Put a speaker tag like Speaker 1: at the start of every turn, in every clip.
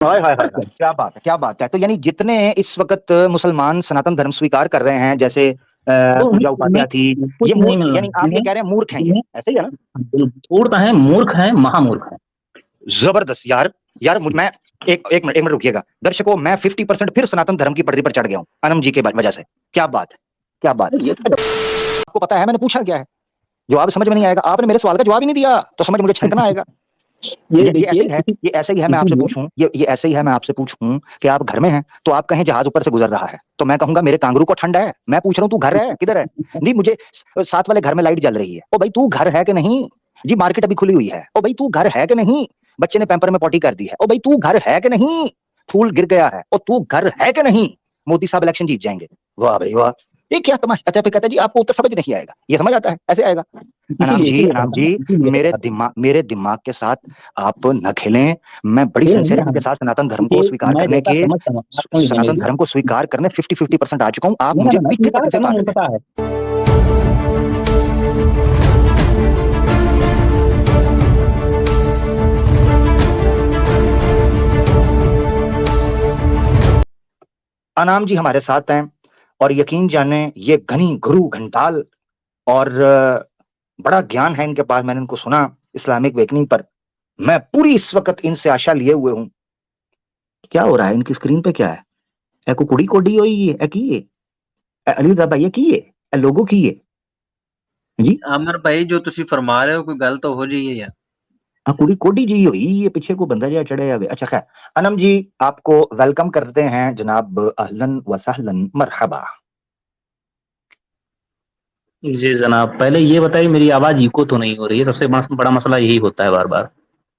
Speaker 1: हाय हाय हाय हाय, क्या बात है, क्या बात है। तो यानी जितने इस वक्त मुसलमान सनातन धर्म स्वीकार कर रहे हैं, जैसे
Speaker 2: तो
Speaker 1: पूजा उपाध्याय थी,
Speaker 2: कुछ
Speaker 1: ये
Speaker 2: नहीं
Speaker 1: मूर्ख,
Speaker 2: मिल रहा
Speaker 1: यानी
Speaker 2: है
Speaker 1: आप ये
Speaker 2: इन्हें।
Speaker 1: कह रहे हैं मूर्ख हैं, ये ऐसे ही है ना?
Speaker 2: मूर्ख है, मूर्ख है, महामूर्ख है।
Speaker 1: जबरदस्त यार। यार मैं एक मिनट रुकिएगा दर्शकों, मैं 50% फिर सनातन धर्म की पटरी पर चढ़ गया हूँ अनम जी के वजह से। क्या बात है, क्या बात है।
Speaker 2: ये तो
Speaker 1: आपको पता है मैंने पूछा क्या है? जवाब समझ में नहीं आएगा, आपने मेरे सवाल का जवाब ही नहीं दिया तो समझ मुझे छनकना आएगा।
Speaker 2: ये
Speaker 1: ये ऐसे
Speaker 2: देखिए
Speaker 1: ही है,
Speaker 2: किसी
Speaker 1: ये ऐसे ही है। मैं
Speaker 2: किसी
Speaker 1: आपसे
Speaker 2: ने
Speaker 1: पूछूं, ये ऐसे ही है, मैं आपसे पूछूं कि आप घर में हैं तो आप कहें जहाज ऊपर से गुजर रहा है, तो मैं कहूंगा मेरे कांगरू को ठंड है। मैं पूछ रहा हूं तू घर है किधर है? नहीं, मुझे साथ वाले घर में लाइट जल रही है, ओ भाई तू घर है कि नहीं? जी मार्केट अभी खुली हुई है, ओ भाई तू घर है कि नहीं? बच्चे ने पैम्पर में पॉटी कर दी है, ओ भाई तू घर है कि नहीं? फूल गिर गया है, ओ तू घर है कि नहीं? मोदी साहब इलेक्शन जीत जाएंगे। वाह भाई वाह। ये क्या तमाशा कहता है जी, आपको उत्तर समझ नहीं आएगा, ये समझ आता है, ऐसे आएगा।
Speaker 2: इसीलिए इसीलिए
Speaker 1: अनाम
Speaker 2: बताया
Speaker 1: जी,
Speaker 2: इसीलिए बताया
Speaker 1: मेरे दिमाग के साथ आप न खेलें। मैं बड़ी
Speaker 2: ये नहीं
Speaker 1: सिंसेरिटी
Speaker 2: हम
Speaker 1: के साथ सनातन धर्म को
Speaker 2: देखिए
Speaker 1: स्वीकार
Speaker 2: मैं
Speaker 1: करने
Speaker 2: जैसा
Speaker 1: के,
Speaker 2: समझता हूँ बात सुन लीजिए
Speaker 1: सनातन
Speaker 2: मेरी।
Speaker 1: धर्म को स्वीकार करने 50% आ चुका हूं। आप
Speaker 2: ना
Speaker 1: मुझे
Speaker 2: ना ना
Speaker 1: पीछे
Speaker 2: स्वीकार
Speaker 1: पटरी से
Speaker 2: करना
Speaker 1: उतार रहे हैं।
Speaker 2: मूर्खता है।
Speaker 1: अनाम जी हमारे साथ हैं, और यकीन जाने ये घनी गुरु घंटाल, और बड़ा ज्ञान है इनके पास, मैंने इनको सुना इस्लामिक वेकनिंग पर। मैं पूरी इस वक्त इनसे आशा लिए हुए हूं। क्या हो रहा है इनकी स्क्रीन पे, क्या है? ए को कुड़ी कोडी होई है, ए की है? अली दा भाई, ये की है? ए लोगो की है जी?
Speaker 3: अमर भाई जो तुसी फरमा रहे हो कोई गल तो हो जाइए यार।
Speaker 1: हाँ, कुड़ी कोडी जी हुई, ये पीछे को बंदा जहा चढ़े हुए। अच्छा खैर, अनम जी आपको वेलकम करते हैं जनाब, अहलन व सहलन मरहबा।
Speaker 2: जी जनाब, पहले ये बताइए मेरी आवाज इको तो नहीं हो रही है? सबसे बड़ा मसला यही होता है बार बार।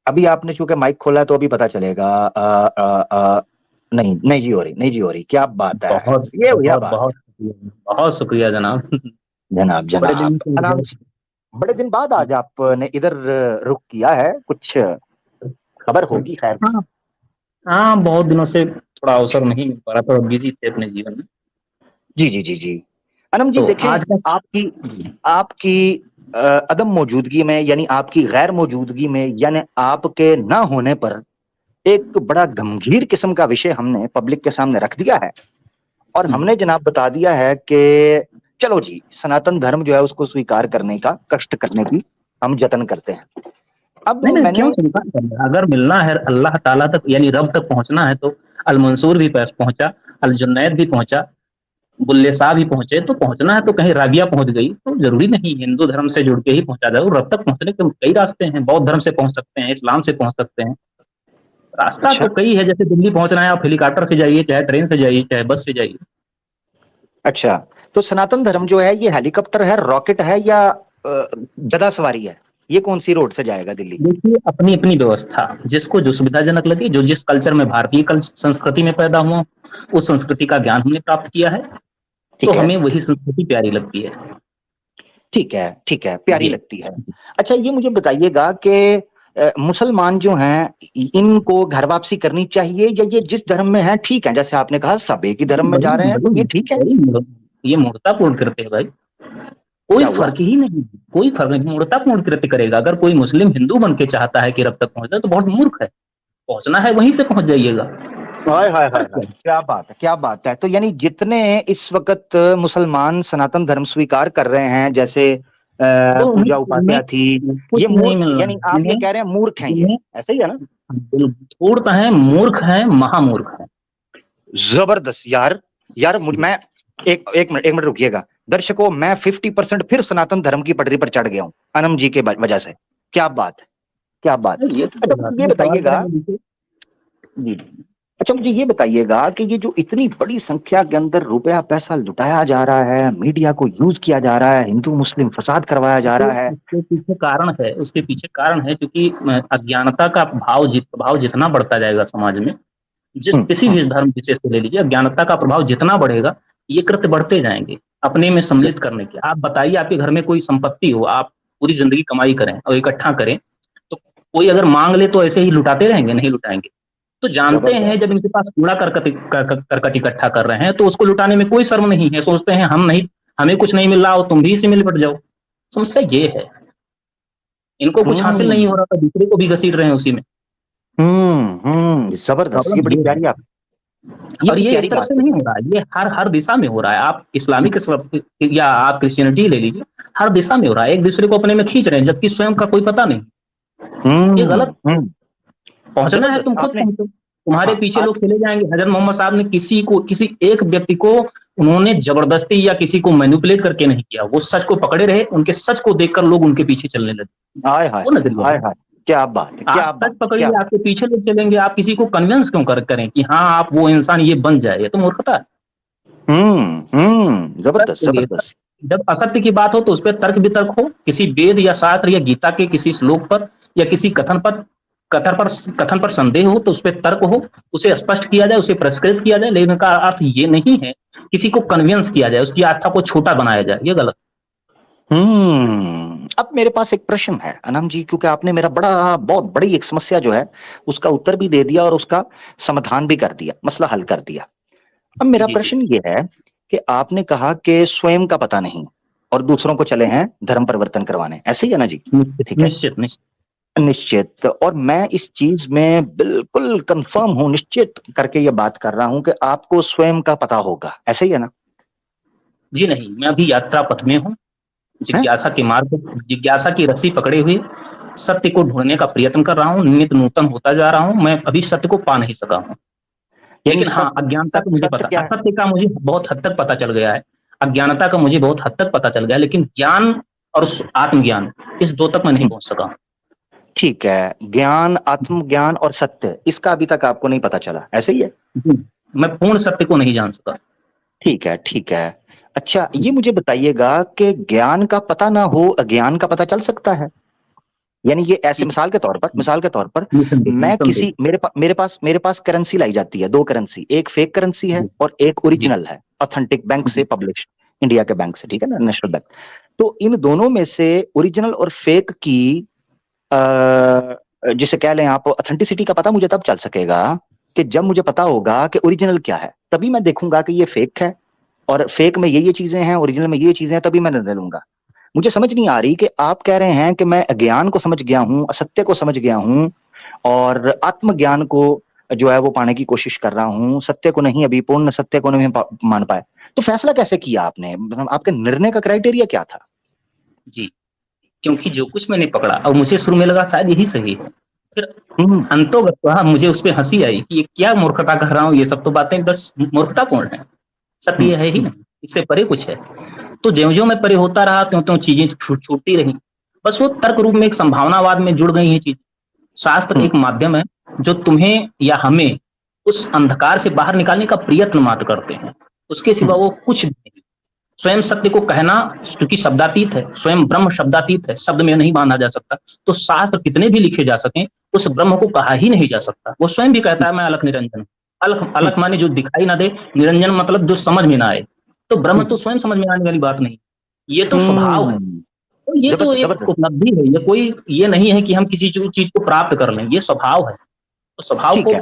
Speaker 1: अभी आपने चूंकि माइक खोला है तो अभी पता चलेगा। नहीं नहीं जी हो रही, नहीं जी हो रही, क्या बात है।
Speaker 2: बहुत
Speaker 1: ये हुई
Speaker 2: बहुत
Speaker 1: बात।
Speaker 2: बहुत शुक्रिया जनाब।
Speaker 1: जनाब
Speaker 2: बड़े दिन
Speaker 1: जनाब
Speaker 2: से
Speaker 1: अनाम जी, बड़े दिन बाद आज आपने इधर रुख किया है, कुछ खबर होगी खैर।
Speaker 2: हाँ हाँ, बहुत दिनों से थोड़ा अवसर नहीं मिल पा रहा, थोड़ा बिजी थे अपने जीवन में।
Speaker 1: जी जी जी जी। अनम जी
Speaker 2: तो
Speaker 1: देखें,
Speaker 2: आज का
Speaker 1: आपकी आपकी अदम मौजूदगी में, यानी आपकी गैर मौजूदगी में, यानी आपके ना होने पर एक बड़ा गंभीर किस्म का विषय हमने पब्लिक के सामने रख दिया है। और हमने जनाब बता दिया है कि चलो जी, सनातन धर्म जो है उसको स्वीकार करने का, कष्ट करने की हम जतन करते हैं। अब
Speaker 2: नहीं नहीं, क्यों
Speaker 1: मैंने,
Speaker 2: स्वीकार करना? अगर मिलना है अल्लाह ताला तक यानी रब तक पहुंचना है तो अल मंसूर भी पहुंचा, अल जुन्नैद भी पहुंचा, बुल्ले शाह भी पहुंचे। तो पहुंचना है तो कहीं राबिया पहुंच गई तो जरूरी नहीं हिंदू धर्म से जुड़ के ही पहुंचा जाए। रब तक पहुंचने के कई रास्ते हैं, बौद्ध धर्म से पहुंच सकते हैं, इस्लाम से पहुंच सकते हैं। रास्ता
Speaker 1: अच्छा
Speaker 2: तो कई है। जैसे दिल्ली पहुंचना है, आप हेलीकॉप्टर से जाइए, चाहे ट्रेन से जाइए, चाहे बस से जाइए।
Speaker 1: अच्छा, तो सनातन धर्म जो है ये हेलीकॉप्टर है, रॉकेट है, या गधा सवारी है? ये कौन सी रोड से जाएगा दिल्ली?
Speaker 2: देखिए अपनी अपनी व्यवस्था, जिसको जो सुविधाजनक लगे, जो जिस कल्चर में, भारतीय संस्कृति में पैदा हुआ, उस संस्कृति का ज्ञान हमने प्राप्त किया है, तो
Speaker 1: ठीक है,
Speaker 2: हमें वही संस्कृति प्यारी लगती है।
Speaker 1: ठीक है, ठीक है, प्यारी
Speaker 2: जी।
Speaker 1: लगती है। अच्छा ये मुझे बताइएगा कि मुसलमान जो हैं इनको घर वापसी करनी चाहिए, या ये जिस धर्म में है ठीक है? जैसे आपने कहा सब एक ही धर्म में
Speaker 2: बड़ी
Speaker 1: जा रहे हैं तो
Speaker 2: बड़ी
Speaker 1: ये ठीक है।
Speaker 2: बड़ी ये मूर्खतापूर्ण कृत्य है भाई। कोई
Speaker 1: क्या हुआ?
Speaker 2: फर्क ही नहीं, कोई फर्क नहीं। मूर्खतापूर्ण कृत्य करेगा। अगर कोई मुस्लिम हिंदू बन के चाहता है कि रब तक पहुंचना, तो बहुत मूर्ख है। पहुंचना है वहीं से पहुंच जाइएगा।
Speaker 1: हाय हाय हाय
Speaker 2: फर्क
Speaker 1: हाय,
Speaker 2: क्या है?
Speaker 1: क्या बात है, क्या बात है। तो यानी जितने इस वक्त मुसलमान सनातन धर्म स्वीकार कर रहे हैं, जैसे
Speaker 2: तो
Speaker 1: पूजा उपाध्याय थी,
Speaker 2: कुछ
Speaker 1: ये
Speaker 2: नहीं
Speaker 1: मूर्ख,
Speaker 2: मिल रहा
Speaker 1: यानी
Speaker 2: है
Speaker 1: आप ये
Speaker 2: इन्हें।
Speaker 1: कह रहे हैं मूर्ख हैं, ये
Speaker 2: इन्हें
Speaker 1: ऐसे ही है ना?
Speaker 2: धूर्त है, मूर्ख है, महामूर्ख है।
Speaker 1: जबरदस्त यार। यार मैं एक मिनट रुकिएगा दर्शकों, मैं 50% फिर सनातन धर्म की पटरी पर चढ़ गया हूं अनम जी के वजह से। क्या बात है, क्या बात।
Speaker 2: ये तो
Speaker 1: अच्छा
Speaker 2: कोई बात
Speaker 1: मुझे ये
Speaker 2: नहीं, सवाल
Speaker 1: बताइएगा,
Speaker 2: करेंगे देखिए।
Speaker 1: जी, अच्छा मुझे ये बताइएगा कि ये जो इतनी बड़ी संख्या के अंदर रुपया पैसा लुटाया जा रहा है, मीडिया को यूज किया जा रहा है, हिंदू मुस्लिम फसाद करवाया जा
Speaker 2: उसके
Speaker 1: रहा है।
Speaker 2: उसके पीछे कारण है, उसके पीछे कारण है क्योंकि अज्ञानता का भाव जितना बढ़ता जाएगा समाज में, जिस किसी
Speaker 1: हम्म।
Speaker 2: भी धर्म विशेष को ले लीजिए, अज्ञानता का प्रभाव जितना बढ़ेगा, ये कृत्य बढ़ते जाएंगे अपने में सम्मिलित करने के। आप बताइए, आपके घर में कोई संपत्ति हो, आप पूरी जिंदगी कमाई करें और इकट्ठा करें, तो कोई अगर मांग ले तो ऐसे ही लुटाते रहेंगे? नहीं लुटाएंगे। तो जानते हैं जब
Speaker 1: जबरदस्त।
Speaker 2: इनके पास कूड़ा करकट इकट्ठा कर रहे हैं तो उसको लुटाने में कोई शर्म नहीं है। सोचते हैं हम नहीं, हमें कुछ नहीं मिल रहा हो, तुम भी इसी में लिपट जाओ। समस्या ये है, इनको कुछ हासिल नहीं
Speaker 1: हम्म।
Speaker 2: हो रहा था, दूसरे को भी घसीट रहे हैं उसी में।
Speaker 1: जबरदस्त, ये
Speaker 2: प्रॉब्लम
Speaker 1: बड़ी
Speaker 2: ये है।
Speaker 1: प्यारी आप, ये
Speaker 2: और
Speaker 1: बड़ी
Speaker 2: ये
Speaker 1: प्यारी
Speaker 2: एक तरफ
Speaker 1: बात
Speaker 2: से
Speaker 1: है।
Speaker 2: नहीं हो रहा है, ये हर हर दिशा में हो रहा है। आप इस्लामिक या आप क्रिश्चियनिटी ले लीजिए, हर दिशा में हो रहा है। एक दूसरे को अपने में खींच रहे हैं, जबकि स्वयं का कोई पता नहीं। ये गलत। पहुंचना है
Speaker 1: जबरदस्त
Speaker 2: तुम खुद
Speaker 1: आपने।
Speaker 2: पहुंचो, तुम्हारे
Speaker 1: हाँ
Speaker 2: पीछे
Speaker 1: आप,
Speaker 2: लोग चले जाएंगे। हजरत मोहम्मद साहब ने किसी एक व्यक्ति को उन्होंने जबरदस्ती या किसी को मैनिपुलेट करके नहीं किया। वो सच को पकड़े रहे, उनके सच को देखकर लोग उनके पीछे चलने लगे।
Speaker 1: हाय हाय
Speaker 2: वो नजरिया
Speaker 1: हाय
Speaker 2: है।
Speaker 1: हाय, क्या बात है,
Speaker 2: आप
Speaker 1: क्या
Speaker 2: सच
Speaker 1: बात, क्या
Speaker 2: पकड़िए,
Speaker 1: बात।
Speaker 2: आपके पीछे लोग चलेंगे। आप किसी को कन्विंस क्यों करें कि हाँ आप वो इंसान ये बन जाए? ये तो मूर्खता है।
Speaker 1: जबरदस्त
Speaker 2: सत्य के लिए
Speaker 1: जबरदस्त।
Speaker 2: जब असत्य की बात हो तो उस पर तर्क वितर्क हो, किसी वेद या शास्त्र या गीता के किसी श्लोक पर या किसी कथन पर संदेह हो तो उस पर तर्क हो, उसे स्पष्ट किया जाए, उसे परिष्कृत किया जाए। लेकिन का अर्थ ये नहीं है किसी को कन्विंस किया जाए, उसकी आस्था को छोटा बनाया जाए। ये गलत।
Speaker 1: अब मेरे पास एक प्रश्न है अनम जी, क्योंकि आपने मेरा बहुत बड़ी एक समस्या जो है उसका उत्तर भी दे दिया और उसका समाधान भी कर दिया, मसला हल कर दिया। अब
Speaker 2: जी
Speaker 1: मेरा
Speaker 2: जी जी।
Speaker 1: प्रश्न ये है कि आपने कहा कि स्वयं का पता नहीं और दूसरों को चले हैं धर्म परिवर्तन करवाने, ऐसे ही है ना जी?
Speaker 2: निश्चित
Speaker 1: ठीक है,
Speaker 2: निश्चित निश्चित।
Speaker 1: निश्चित। और मैं इस चीज में बिल्कुल कंफर्म हूं, निश्चित करके ये बात कर रहा हूं कि आपको स्वयं का पता होगा, ऐसे ही है ना?
Speaker 2: जी नहीं, मैं अभी यात्रा पथ में हूँ।
Speaker 1: है,
Speaker 2: जिज्ञासा की रस्सी पकड़े हुए सत्य को ढूंढने का प्रयत्न कर रहा हूँ। नित्य नूतन होता जा रहा हूँ। मैं अभी सत्य को पा नहीं सका हूँ।
Speaker 1: यानी
Speaker 2: लेकिन हाँ, अज्ञानता का मुझे
Speaker 1: सत्य
Speaker 2: पता,
Speaker 1: क्या है?
Speaker 2: असत्य का मुझे बहुत हद तक पता चल गया है। अज्ञानता का मुझे बहुत हद तक पता चल गया है, लेकिन ज्ञान और आत्मज्ञान, इस दो तक मैं नहीं पहुंच सका।
Speaker 1: ठीक है, ज्ञान, आत्मज्ञान और सत्य, इसका अभी तक आपको नहीं पता चला, ऐसे ही है?
Speaker 2: जी, मैं पूर्ण सत्य को नहीं जान सका।
Speaker 1: ठीक है, ठीक है। अच्छा, ये मुझे बताइएगा कि ज्ञान का पता ना हो, अज्ञान का पता चल सकता है? यानी ये ऐसे,
Speaker 2: जी,
Speaker 1: मिसाल के तौर पर
Speaker 2: निसंदेह
Speaker 1: मैं
Speaker 2: निसंदेह।
Speaker 1: किसी, मेरे पास करेंसी लाई जाती है, दो करेंसी, एक फेक करेंसी है
Speaker 2: जी
Speaker 1: और एक
Speaker 2: जी
Speaker 1: ओरिजिनल है, ऑथेंटिक बैंक से
Speaker 2: जी
Speaker 1: पब्लिश, इंडिया के बैंक से, ठीक है ना, नेशनल बैंक। तो इन दोनों में से ओरिजिनल और फेक की जिसे कह लें आप ऑथेंटिसिटी का पता मुझे तब चल सकेगा कि जब मुझे पता होगा कि ओरिजिनल क्या है। तभी मैं देखूंगा कि ये फेक है और फेक में ये चीजें हैं, ओरिजिनल में ये चीजें हैं, तभी मैं निर्णय लूंगा। मुझे समझ नहीं आ रही कि आप कह रहे हैं कि मैं अज्ञान को समझ गया हूं, असत्य को समझ गया हूं और आत्मज्ञान को जो है वो पाने की कोशिश कर रहा हूं, सत्य को नहीं, अभी पूर्ण सत्य को नहीं मान पाए। तो फैसला कैसे किया आपने, मतलब आपके निर्णय का क्राइटेरिया क्या था?
Speaker 2: जी। क्योंकि जो कुछ मैंने पकड़ा और मुझे शुरू में लगा शायद यही सही है, फिर
Speaker 1: हम्म
Speaker 2: अंतोगत्वा मुझे उस पर हंसी आई कि ये क्या मूर्खता कर रहा हूँ। ये सब तो बातें बस मूर्खतापूर्ण है, सत्य है ही
Speaker 1: हम्म
Speaker 2: नहीं, इससे परे कुछ है। तो ज्यो-ज्यो मैं परे होता रहा त्यों-त्यों चीजें छूटती रही। बस वो तर्क रूप में एक संभावनावाद में जुड़ गई हैं चीज़। शास्त्र
Speaker 1: हम्म
Speaker 2: एक माध्यम है जो तुम्हें या हमें उस अंधकार से बाहर निकालने का प्रयत्न मात्र करते हैं। उसके सिवा
Speaker 1: हम्म
Speaker 2: वो कुछ भी नहीं। स्वयं सत्य को कहना, क्योंकि शब्दातीत है, स्वयं ब्रह्म शब्दातीत है, शब्द में नहीं बांधा जा सकता। तो शास्त्र कितने भी लिखे जा सकें, उस ब्रह्म को कहा ही नहीं जा सकता। वो स्वयं भी कहता है मैं अलख निरंजन हूँ। अलख
Speaker 1: हम्म
Speaker 2: अलख माने जो दिखाई ना दे, निरंजन मतलब जो समझ में ना आए। तो ब्रह्म तो
Speaker 1: हम्म
Speaker 2: स्वयं समझ में आने वाली बात नहीं, ये तो स्वभाव है।
Speaker 1: हम्म,
Speaker 2: तो ये तो
Speaker 1: जबरदस्त
Speaker 2: एक
Speaker 1: जबरदस्त।
Speaker 2: उपलब्धि है, ये कोई ये नहीं है कि हम किसी चीज को प्राप्त कर लें। ये स्वभाव है, तो स्वभाव
Speaker 1: ठीक
Speaker 2: को
Speaker 1: है,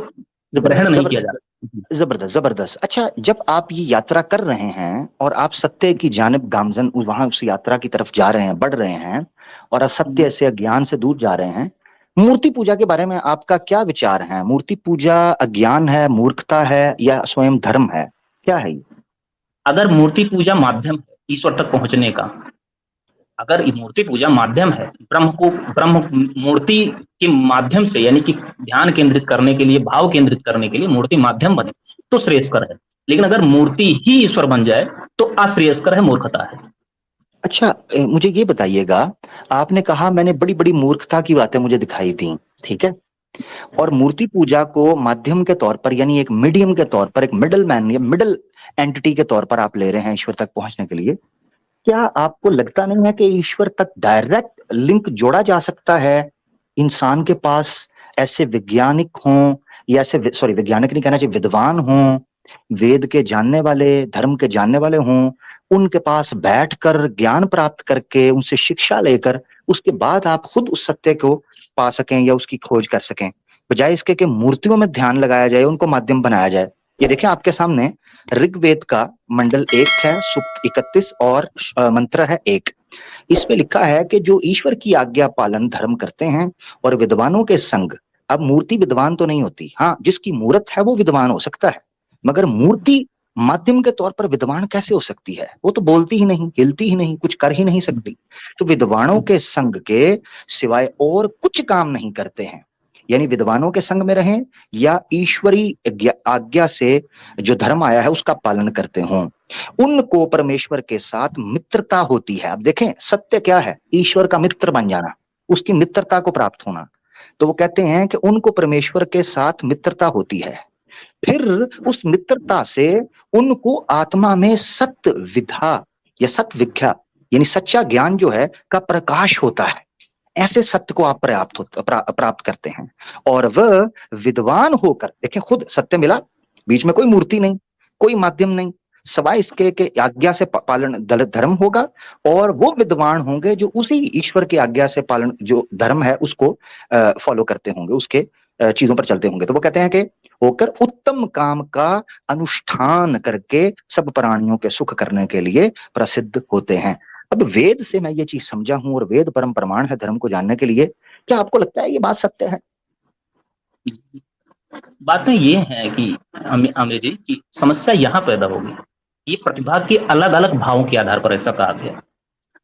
Speaker 2: ग्रहण
Speaker 1: जबरदस्त
Speaker 2: नहीं किया जा
Speaker 1: जबरदस्त
Speaker 2: रहा।
Speaker 1: जबरदस्त जबरदस्त। अच्छा, जब आप ये यात्रा कर रहे हैं और आप सत्य की जानिब गामजन वहां उस यात्रा की तरफ जा रहे हैं, बढ़ रहे हैं और असत्य से, अज्ञान से दूर जा रहे हैं, मूर्ति पूजा के बारे में आपका क्या विचार है? मूर्ति पूजा अज्ञान है, मूर्खता है या स्वयं धर्म है, क्या है ये?
Speaker 2: अगर मूर्ति पूजा माध्यम है ईश्वर तक पहुंचने का, अगर ये मूर्ति पूजा माध्यम है ब्रह्म मूर्ति के माध्यम से, यानी कि ध्यान केंद्रित करने के लिए, भाव केंद्रित करने के लिए मूर्ति माध्यम बने तो श्रेयस्कर है। लेकिन अगर मूर्ति ही ईश्वर बन जाए तो अश्रेयस्कर है, मूर्खता है।
Speaker 1: अच्छा, मुझे ये बताइएगा, आपने कहा मैंने बड़ी बड़ी मूर्खता की बातें मुझे दिखाई दी, ठीक है, और मूर्ति पूजा को माध्यम के तौर पर, यानी एक मीडियम के तौर पर, एक मिडल मैन या मिडल एंटिटी के तौर पर आप ले रहे हैं ईश्वर तक पहुंचने के लिए। क्या आपको लगता नहीं है कि ईश्वर तक डायरेक्ट लिंक जोड़ा जा सकता है? इंसान के पास ऐसे वैज्ञानिक हों या ऐसे, सॉरी वैज्ञानिक नहीं कहना चाहिए, विद्वान हों, वेद के जानने वाले, धर्म के जानने वाले हों, उनके पास बैठकर ज्ञान प्राप्त करके उनसे शिक्षा लेकर उसके बाद आप खुद उस सत्य को पा सकें या उसकी खोज कर सकें, बजाय इसके कि मूर्तियों में ध्यान लगाया जाए, उनको माध्यम बनाया जाए। ये देखें आपके सामने ऋग्वेद का मंडल 1 है, सूक्त 31 और मंत्र है 1। इसमें लिखा है कि जो ईश्वर की आज्ञा पालन धर्म करते हैं और विद्वानों के संग अब मूर्ति विद्वान तो नहीं होती, हाँ जिसकी मूर्त है वो विद्वान हो सकता है, मगर मूर्ति माध्यम के तौर पर विद्वान कैसे हो सकती है? वो तो बोलती ही नहीं, हिलती ही नहीं, कुछ कर ही नहीं सकती। तो विद्वानों के संग के सिवाय और कुछ काम नहीं करते हैं, यानी विद्वानों के संग में रहें या ईश्वरी आज्ञा से जो धर्म आया है उसका पालन करते हों, उनको परमेश्वर के साथ मित्रता होती है। अब देखें सत्य क्या है, ईश्वर का मित्र बन जाना, उसकी मित्रता को प्राप्त होना। तो वो कहते हैं कि उनको परमेश्वर के साथ मित्रता होती है, फिर उस मित्रता से उनको आत्मा में सत्य विधा या सत्य विज्ञा यानी सच्चा ज्ञान जो है का प्रकाश होता है। ऐसे सत्य को आप प्राप्त करते हैं और वह विद्वान होकर, देखें खुद सत्य मिला, बीच में कोई मूर्ति नहीं, कोई माध्यम नहीं, सवाए इसके के आज्ञा से पालन धर्म होगा, और वो विद्वान होंगे जो उसी ईश्वर की आज्ञा से पालन जो धर्म है उसको फॉलो करते होंगे, उसके चीजों पर चलते होंगे। तो वो कहते हैं कि होकर उत्तम काम का अनुष्ठान करके सब प्राणियों के सुख करने के लिए प्रसिद्ध होते हैं। अब वेद से मैं ये चीज समझा हूं और वेद परम प्रमाण है धर्म को जानने के लिए, क्या आपको लगता है ये बात सत्य है?
Speaker 2: बातें ये है कि अमृत जी की समस्या यहाँ पैदा होगी, ये प्रतिभा के अलग अलग भावों के आधार पर ऐसा कहा गया।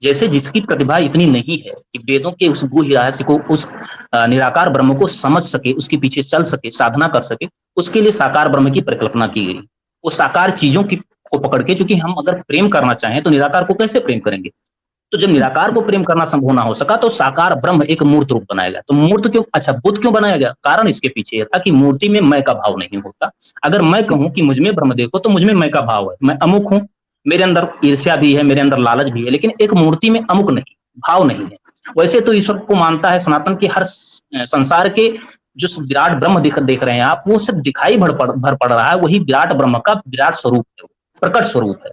Speaker 2: जैसे जिसकी प्रतिभा इतनी नहीं है कि वेदों के उस गुह्य रहस्य को, उस निराकार ब्रह्म को समझ सके, उसके पीछे चल सके, साधना कर सके, उसके लिए साकार ब्रह्म की परिकल्पना की गई। वो साकार चीजों की को पकड़ के, क्योंकि हम अगर प्रेम करना चाहें तो निराकार को कैसे प्रेम करेंगे? तो जब निराकार को प्रेम करना संभव ना हो सका तो साकार ब्रह्म एक मूर्त रूप बनाया गया। तो मूर्त क्यों, अच्छा बुद्ध क्यों बनाया गया? कारण इसके पीछे यह था कि मूर्ति में मैं का भाव नहीं होता। अगर मैं कहूं कि मुझ में ब्रह्म देखो तो मुझ में मैं का भाव है, मैं अमुक हूं, मेरे अंदर ईर्ष्या भी है, मेरे अंदर लालच भी है, लेकिन एक मूर्ति में अमुक नहीं, भाव नहीं है। वैसे तो ईश्वर को मानता है सनातन के हर संसार के जो विराट ब्रह्म देख रहे हैं आप, वो सब दिखाई भर पड़ रहा है, वही विराट ब्रह्म का विराट स्वरूप है, प्रकट स्वरूप है।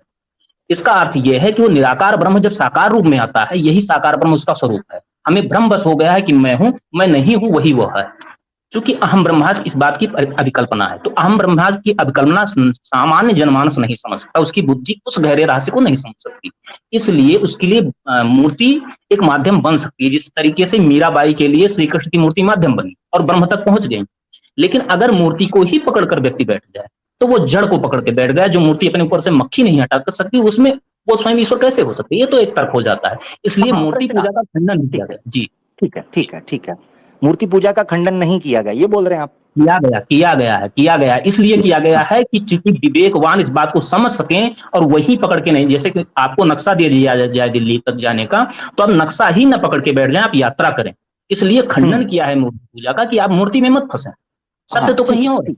Speaker 2: इसका अर्थ यह है कि वो निराकार ब्रह्म जब साकार रूप में आता है, यही साकार ब्रह्म उसका स्वरूप है। हमें भ्रम बस हो गया है कि मैं हूं, मैं नहीं हूं, वही वह है। चूंकि अहम ब्रह्मास्त्र इस बात की अभिकल्पना है, तो अहम ब्रह्मास्त्र की अभिकल्पना सामान्य जनमानस नहीं समझ सकता, उसकी बुद्धि उस गहरे रहस्य को नहीं समझ सकती। इसलिए उसके लिए मूर्ति एक माध्यम बन सकती है, जिस तरीके से मीराबाई के लिए श्री कृष्ण की मूर्ति माध्यम बनी और ब्रह्म तक पहुंच गई। लेकिन अगर मूर्ति को ही पकड़कर व्यक्ति बैठ जाए तो वो जड़ को पकड़ के बैठ गया। जो मूर्ति अपने ऊपर से मक्खी नहीं हटा कर सकती, उसमें वो स्वयं ईश्वर कैसे हो सकती है? ये तो एक तर्क हो जाता है। इसलिए मूर्ति पूजा का खंडन नहीं किया गया। जी
Speaker 1: ठीक है, ठीक है, ठीक है, मूर्ति पूजा का खंडन नहीं किया गया, ये बोल रहे हैं आप?
Speaker 2: किया गया है, इसलिए किया गया है कि चूंकि विवेकवान इस बात को समझ सकें और वही पकड़ के नहीं, जैसे कि आपको नक्शा दे दिया जाए दिल्ली तक जाने का, तो आप नक्शा ही न पकड़ के बैठ जाएं, आप यात्रा करें। इसलिए खंडन किया है मूर्ति पूजा का कि आप मूर्ति में मत फंसे, सत्य तो कहीं और।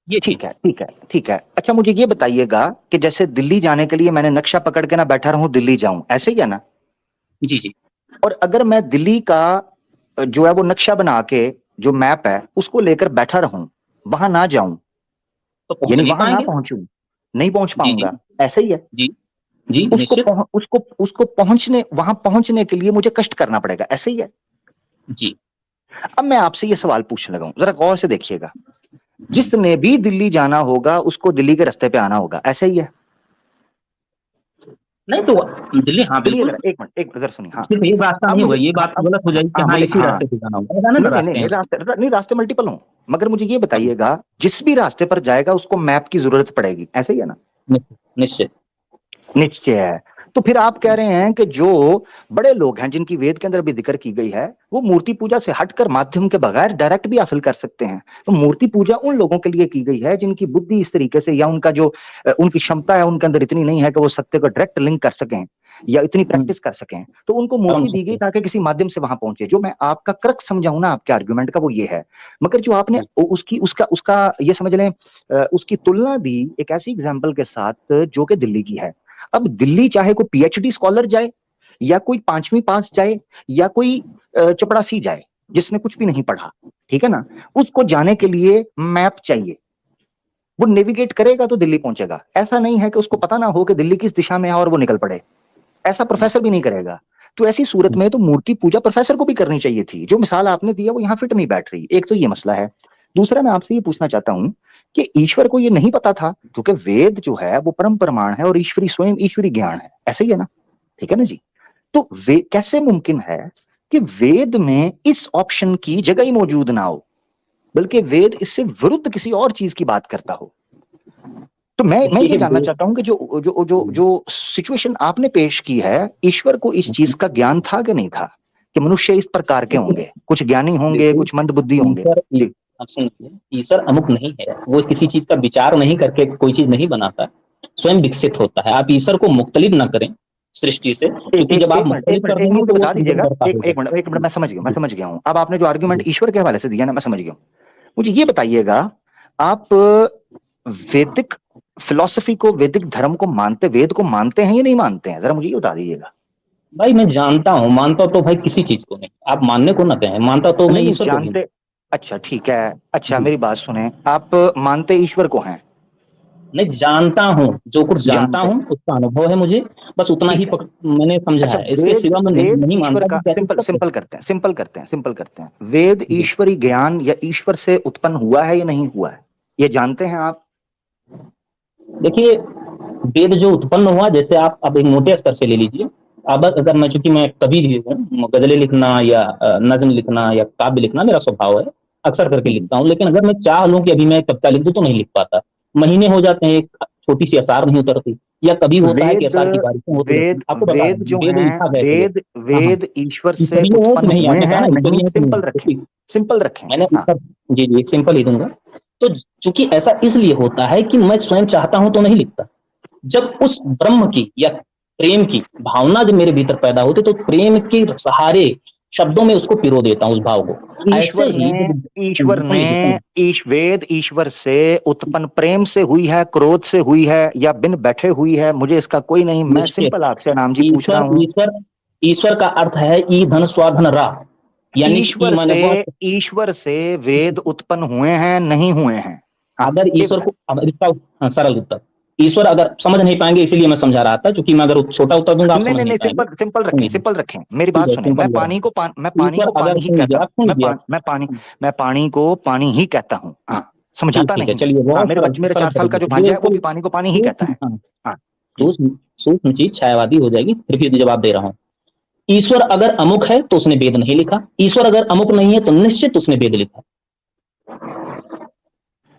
Speaker 1: ये ठीक है, ठीक है, ठीक है। अच्छा मुझे ये बताइएगा कि जैसे दिल्ली जाने के लिए मैंने नक्शा पकड़ के ना बैठा रहूं, दिल्ली जाऊं, ऐसे ही है ना?
Speaker 2: जी जी।
Speaker 1: और अगर मैं दिल्ली का जो है वो नक्शा बना के, जो मैप है उसको लेकर बैठा रहूं, वहां ना जाऊं,
Speaker 2: तो
Speaker 1: यानी वहां ना पहुंचूं, नहीं पहुंच पाऊंगा, ऐसे ही है?
Speaker 2: जी जी।
Speaker 1: उसको पहुंचने, वहां पहुंचने के लिए मुझे कष्ट करना पड़ेगा, ऐसे ही है?
Speaker 2: जी।
Speaker 1: अब मैं आपसे ये सवाल पूछने लगा हूं, जरा गौर से देखिएगा, जिसने भी दिल्ली जाना होगा उसको दिल्ली के रास्ते पे आना होगा, ऐसे ही है?
Speaker 2: नहीं तो दिल्ली, हाँ बिल्कुल।
Speaker 1: एक मिनट, एक जरा सुनिए, हाँ
Speaker 2: सिर्फ एक रास्ता नहीं होगा, ये बात गलत हो जाएगी कि हाँ इसी रास्ते पे जाना होगा,
Speaker 1: नहीं, रास्ते मल्टीपल हों, मगर मुझे ये बताइएगा जिस भी रास्ते पर जाएगा उसको मैप की जरूरत पड़ेगी, ऐसे ही है ना?
Speaker 2: निश्चय
Speaker 1: निश्चय है। तो फिर आप कह रहे हैं कि जो बड़े लोग हैं जिनकी वेद के अंदर भी जिक्र की गई है, वो मूर्ति पूजा से हटकर माध्यम के बगैर डायरेक्ट भी हासिल कर सकते हैं। तो मूर्ति पूजा उन लोगों के लिए की गई है जिनकी बुद्धि इस तरीके से, या उनका जो उनकी क्षमता है उनके अंदर इतनी नहीं है कि वो सत्य को डायरेक्ट लिंक कर सकें या इतनी प्रैक्टिस कर सकें, तो उनको मूर्ति दी गई ताकि किसी माध्यम से वहां पहुंचे। जो मैं आपका क्रक समझाऊं ना आपके आर्गुमेंट का, वो ये है। मगर जो आपने उसका ये समझ लें, उसकी तुलना भी एक ऐसी एग्जाम्पल के साथ जो कि दिल्ली की है। अब दिल्ली चाहे कोई पीएचडी स्कॉलर जाए, या कोई 5वीं पास जाए, या कोई चपड़ासी जाए जिसने कुछ भी नहीं पढ़ा, ठीक है ना, उसको जाने के लिए मैप चाहिए। वो नेविगेट करेगा तो दिल्ली पहुंचेगा। ऐसा नहीं है कि उसको पता ना हो कि दिल्ली किस दिशा में है और वो निकल पड़े, ऐसा प्रोफेसर भी नहीं करेगा। तो ऐसी सूरत में तो मूर्ति पूजा प्रोफेसर को भी करनी चाहिए थी। जो मिसाल आपने दिया वो यहाँ फिट नहीं बैठ रही। एक तो ये मसला है। दूसरा, मैं आपसे ये पूछना चाहता हूं कि ईश्वर को ये नहीं पता था, क्योंकि वेद जो है वो परम प्रमाण है और ईश्वरी स्वयं ईश्वरी ज्ञान है, ऐसे ही है ना? ठीक है ना जी? तो वे कैसे मुमकिन है कि वेद में इस ऑप्शन की जगह ही मौजूद ना हो? बल्कि वेद इससे विरुद्ध किसी और चीज की बात करता हो। तो मैं ये
Speaker 2: देखिए
Speaker 1: जानना
Speaker 2: वेद
Speaker 1: चाहता हूं कि जो सिचुएशन आपने पेश की है, ईश्वर को इस चीज का ज्ञान था कि नहीं था कि मनुष्य इस प्रकार के होंगे, कुछ ज्ञानी होंगे,
Speaker 2: देखिए
Speaker 1: कुछ मंद बुद्धि होंगे।
Speaker 2: ईश्वर
Speaker 1: जी
Speaker 2: आप सुनिए, ईश्वर अमुक नहीं है, वो किसी चीज का विचार नहीं करके कोई चीज नहीं बनाता, स्वयं विकसित होता है। आप ईश्वर को मुख्तलिफ ना करें सृष्टि से, क्योंकि जब आप मुख्तलिफ कर
Speaker 1: एक
Speaker 2: देंगे
Speaker 1: मिनट
Speaker 2: तो वो
Speaker 1: बता दीजिएगा,
Speaker 2: बढ़ता होगा।
Speaker 1: एक मिनट, मैं
Speaker 2: जी
Speaker 1: समझ गया हूँ। अब आपने जो आर्ग्यूमेंट
Speaker 2: जी
Speaker 1: ईश्वर के हवाले से दिया ना, मैं समझ गया हूँ। मुझे ये बताइएगा, आप वैदिक फिलॉसफी को, वैदिक धर्म को मानते, वेद को मानते हैं या नहीं मानते हैं, जरा मुझे ये बता दीजिएगा।
Speaker 2: भाई मैं जानता हूँ, मानता तो भाई किसी चीज को नहीं, आप मानने को ना कहें, मानता तो मैं
Speaker 1: नहीं नहीं
Speaker 2: ईश्वर को भी
Speaker 1: जानते, अच्छा ठीक है, अच्छा
Speaker 2: जी
Speaker 1: मेरी बात सुने, आप मानते ईश्वर को हैं?
Speaker 2: नहीं जानता हूँ, जो कुछ जानता
Speaker 1: जानते,
Speaker 2: हूँ उसका अनुभव है मुझे, बस उतना ही
Speaker 1: ठीक है।
Speaker 2: मैंने समझा
Speaker 1: अच्छा
Speaker 2: है, इसके
Speaker 1: वेद,
Speaker 2: सिवा मैं नहीं,
Speaker 1: वेद
Speaker 2: नहीं
Speaker 1: ईश्वर
Speaker 2: मानता
Speaker 1: का,
Speaker 2: कि क्या कुछ
Speaker 1: सिंपल
Speaker 2: सत्य
Speaker 1: सिंपल करते हैं, सिंपल करते हैं, वेद
Speaker 2: है। जी
Speaker 1: ईश्वरी ज्ञान या ईश्वर से उत्पन्न हुआ है या नहीं हुआ है, ये जानते हैं आप?
Speaker 2: देखिए वेद जो उत्पन्न हुआ, जैसे आप अब एक मोटे स्तर से ले लीजिए। अब अगर मैं, चूंकि मैं कवि भी हूँ, गजलें लिखना या नज्म लिखना या काव्य लिखना मेरा स्वभाव है, अक्सर करके लिखता हूँ। लेकिन अगर मैं चाह लूँ कि अभी मैं कविता लिख दूँ तो नहीं लिख पाता, महीने हो जाते हैं, एक छोटी सी असार नहीं उतरती, या कभी होता है कि
Speaker 1: वेद,
Speaker 2: असार की बारिशें होती रहती हैं।
Speaker 1: वेद
Speaker 2: आपको बता रहा
Speaker 1: वेद
Speaker 2: हूँ
Speaker 1: जो
Speaker 2: वेद
Speaker 1: हैं,
Speaker 2: लिखा कैसे गया।
Speaker 1: वेद
Speaker 2: हाँ हाँ,
Speaker 1: वेद ईश्वर से
Speaker 2: ईश्वरीय है कि
Speaker 1: उत्पन्न
Speaker 2: नहीं,
Speaker 1: हुए
Speaker 2: आपने कहा
Speaker 1: हैं
Speaker 2: ना
Speaker 1: नहीं,
Speaker 2: ईश्वरीय है कि नहीं,
Speaker 1: सिंपल रखें, सिंपल रखें,
Speaker 2: मैंने
Speaker 1: हाँ।
Speaker 2: उत्तर जी जी एक सिंपल ही दूंगा। तो चूंकि ऐसा इसलिए होता है कि मैं स्वयं चाहता हूं तो नहीं लिखता, जब उस ब्रह्म की या प्रेम की भावना जब मेरे भीतर पैदा होती तो प्रेम के सहारे शब्दों में उसको पिरो देता हूँ उस भाव को। ऐसे
Speaker 1: ईश्वर
Speaker 2: ही
Speaker 1: ने,
Speaker 2: जब
Speaker 1: ईश्वर ने,
Speaker 2: सुनिए सुनिए,
Speaker 1: वेद ईश्वर से उत्पन्न प्रेम से हुई है, क्रोध से हुई है, या बिन बैठे हुई है, मुझे इसका कोई नहीं, मैं
Speaker 2: निश्चित
Speaker 1: सिंपल आपसे नाम जी पूछ रहा
Speaker 2: ईश्वर
Speaker 1: हूं।
Speaker 2: ईश्वर ईश्वर का अर्थ है ई धन स्वाधन रा, यानी कि ई
Speaker 1: ईश्वर
Speaker 2: माने
Speaker 1: से,
Speaker 2: वह।
Speaker 1: ईश्वर से वेद उत्पन्न हुए हैं नहीं हुए हैं? हाँ
Speaker 2: अगर
Speaker 1: ये
Speaker 2: ईश्वर
Speaker 1: बता।
Speaker 2: को, अब इसका हाँ, सरल उत्तर, ईश्वर अगर समझ नहीं पाएंगे इसीलिए मैं समझा रहा था, क्योंकि मैं अगर छोटा उत्तर दूंगा आप
Speaker 1: नहीं
Speaker 2: समझ
Speaker 1: नहीं
Speaker 2: नहीं
Speaker 1: नहीं,
Speaker 2: पाएंगे।
Speaker 1: सिंपल सिंपल रखें,
Speaker 2: सुनिए
Speaker 1: सिंपल रखें, मेरी
Speaker 2: ठीक
Speaker 1: बात
Speaker 2: है,
Speaker 1: सुने। मैं
Speaker 2: सिंपल जरा,
Speaker 1: पानी को मैं पानी
Speaker 2: ईश्वर
Speaker 1: को
Speaker 2: अगर
Speaker 1: पानी ही
Speaker 2: सुन
Speaker 1: कहता
Speaker 2: लीजिए,
Speaker 1: हूँ,
Speaker 2: आप सुन लीजिए आप।
Speaker 1: मैं पानी को पानी ही कहता हूँ, हाँ, समझाता
Speaker 2: ठीक है,
Speaker 1: नहीं हूँ।
Speaker 2: चलिए
Speaker 1: हाँ
Speaker 2: बहुत
Speaker 1: मेरे
Speaker 2: सरल
Speaker 1: बच्चे, मेरे
Speaker 2: सरल
Speaker 1: 4 साल का
Speaker 2: तरीके
Speaker 1: जो
Speaker 2: से
Speaker 1: भांजा है वो
Speaker 2: बिल्कुल
Speaker 1: भी पानी को पानी ही कहता है।
Speaker 2: हाँ,
Speaker 1: हाँ जी।
Speaker 2: सूक्ष्म सूक्ष्म चीज छायावादी हो जाएगी, फिर भी जवाब दे रहा हूँ। ईश्वर अगर अमुक है तो उसने वेद नहीं लिखा, ईश्वर अगर अमुक नहीं है तो निश्चित उसने वेद लिखा।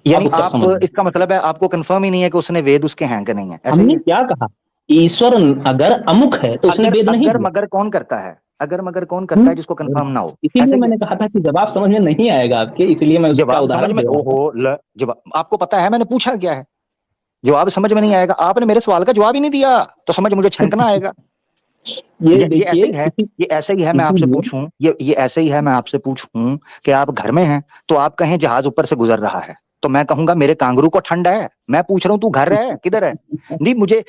Speaker 2: आप
Speaker 1: यानी
Speaker 2: उत्तर
Speaker 1: आप,
Speaker 2: समझिए।
Speaker 1: इसका मतलब है आपको कंफर्म ही नहीं है कि उसने वेद उसके हैं कि नहीं है, ऐसे ही
Speaker 2: हमने
Speaker 1: है?
Speaker 2: क्या कहा, ईश्वर अगर अमुक है तो उसने
Speaker 1: अगर
Speaker 2: वेद नहीं
Speaker 1: अगर
Speaker 2: दिया।
Speaker 1: मगर कौन करता है, अगर मगर कौन करता है जिसको कंफर्म ना हो,
Speaker 2: इसीलिए
Speaker 1: ऐसे ही है?
Speaker 2: मैंने कहा था कि जवाब समझ में नहीं आएगा आपके, इसलिए मैं उसका
Speaker 1: जवाब समझ
Speaker 2: उदाहरण
Speaker 1: में,
Speaker 2: दे रहा था।
Speaker 1: जवाब आपको पता है मैंने पूछा क्या है? जवाब समझ में नहीं आएगा, आपने मेरे सवाल का जवाब ही नहीं दिया, तो समझ मुझे छनकना आएगा।
Speaker 2: ये
Speaker 1: ये ऐसे
Speaker 2: देखिए
Speaker 1: ही है,
Speaker 2: इसी
Speaker 1: ये ऐसे ही है, मैं आपसे
Speaker 2: इसीलिए
Speaker 1: पूछूं, ये ऐसे ही है, मैं आपसे पूछूं कि आप घर में हैं, तो आप कहें जहाज ऊपर से गुजर रहा है, तो मैं कहूंगा मेरे कांगरू को ठंड है, मैं पूछ रहा हूं तू घर है किधर है? नहीं मुझे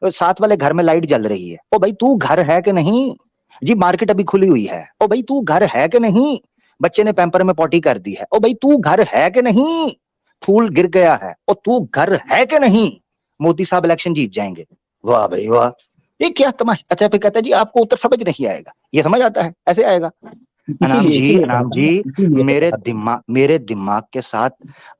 Speaker 1: साथ वाले घर में लाइट जल रही है, ओ भाई तू घर है कि नहीं? जी मार्केट अभी खुली हुई है, ओ भाई तू घर है कि नहीं? बच्चे ने पैम्पर में पॉटी कर दी है, ओ भाई तू घर है कि नहीं? फूल गिर गया है, ओ तू घर है कि नहीं? मोदी साहब इलेक्शन जीत जाएंगे, वाह भाई वाह, ये क्या तमाशा। अच्छा फिर कहता है जी आपको उत्तर समझ नहीं आएगा, ये समझ आता है, ऐसे आएगा।
Speaker 2: इसीलिए इसीलिए कहा
Speaker 1: अनाम
Speaker 2: था
Speaker 1: जी,
Speaker 2: ना, इसीलिए तो कहा था।
Speaker 1: मेरे दिमाग के साथ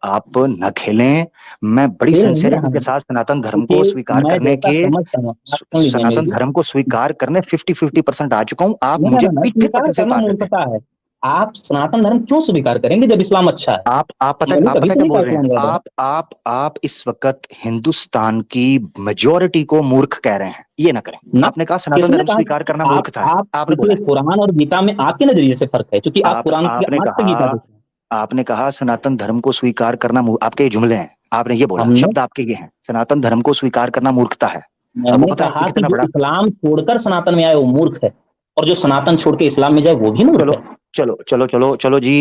Speaker 1: आप न खेलें। मैं बड़ी
Speaker 2: खेल नहीं
Speaker 1: सिंसेरिटी
Speaker 2: रहा
Speaker 1: के
Speaker 2: हूँ,
Speaker 1: साथ सनातन धर्म को
Speaker 2: देखिए
Speaker 1: स्वीकार
Speaker 2: मैं
Speaker 1: करने
Speaker 2: जैसा
Speaker 1: के,
Speaker 2: समझता हूँ, आप सुन लीजिए मेरी
Speaker 1: सनातन धर्म को स्वीकार करने 50-50% आ चुका हूँ, आप
Speaker 2: नहीं
Speaker 1: मुझे
Speaker 2: ना ना,
Speaker 1: पीछे
Speaker 2: स्वीकार
Speaker 1: पटक से
Speaker 2: करना
Speaker 1: उतार देते हैं।
Speaker 2: मूर्खता है। आप सनातन धर्म क्यों स्वीकार करेंगे जब इस्लाम अच्छा है? मैंने
Speaker 1: आप
Speaker 2: कभी
Speaker 1: पता
Speaker 2: तो
Speaker 1: क्या
Speaker 2: नहीं कहा
Speaker 1: बोल रहे हैं,
Speaker 2: इस्लाम गलत है।
Speaker 1: आप इस वक्त हिंदुस्तान की मेजोरिटी को मूर्ख कह रहे हैं, ये ना करें।
Speaker 2: ना,
Speaker 1: आपने कहा सनातन
Speaker 2: किसने
Speaker 1: धर्म
Speaker 2: कहा
Speaker 1: स्वीकार
Speaker 2: कि
Speaker 1: करना
Speaker 2: आप
Speaker 1: मूर्खता है,
Speaker 2: आप
Speaker 1: आपने बोला
Speaker 2: देखिए
Speaker 1: है।
Speaker 2: कुरान और गीता में आपके नजरिए से फर्क है, क्योंकि आप कुरान की
Speaker 1: आपने
Speaker 2: आज तक गीता
Speaker 1: कहा,
Speaker 2: देख रहे हैं।
Speaker 1: आपने कहा सनातन धर्म को स्वीकार करना आपके ये जुमले हैं, आपने ये बोला,
Speaker 2: हमने
Speaker 1: शब्द आपके ये हैं, सनातन धर्म को स्वीकार करना मूर्खता है। आपको
Speaker 2: मैंने
Speaker 1: पता है ये
Speaker 2: कहा कि
Speaker 1: कितना
Speaker 2: जो
Speaker 1: बड़ा,
Speaker 2: इस्लाम छोड़कर सनातन में आए वो मूर्ख है, और जो सनातन छोड़ के इस्लाम में जाए वो भी मूर्ख
Speaker 1: चलो
Speaker 2: है।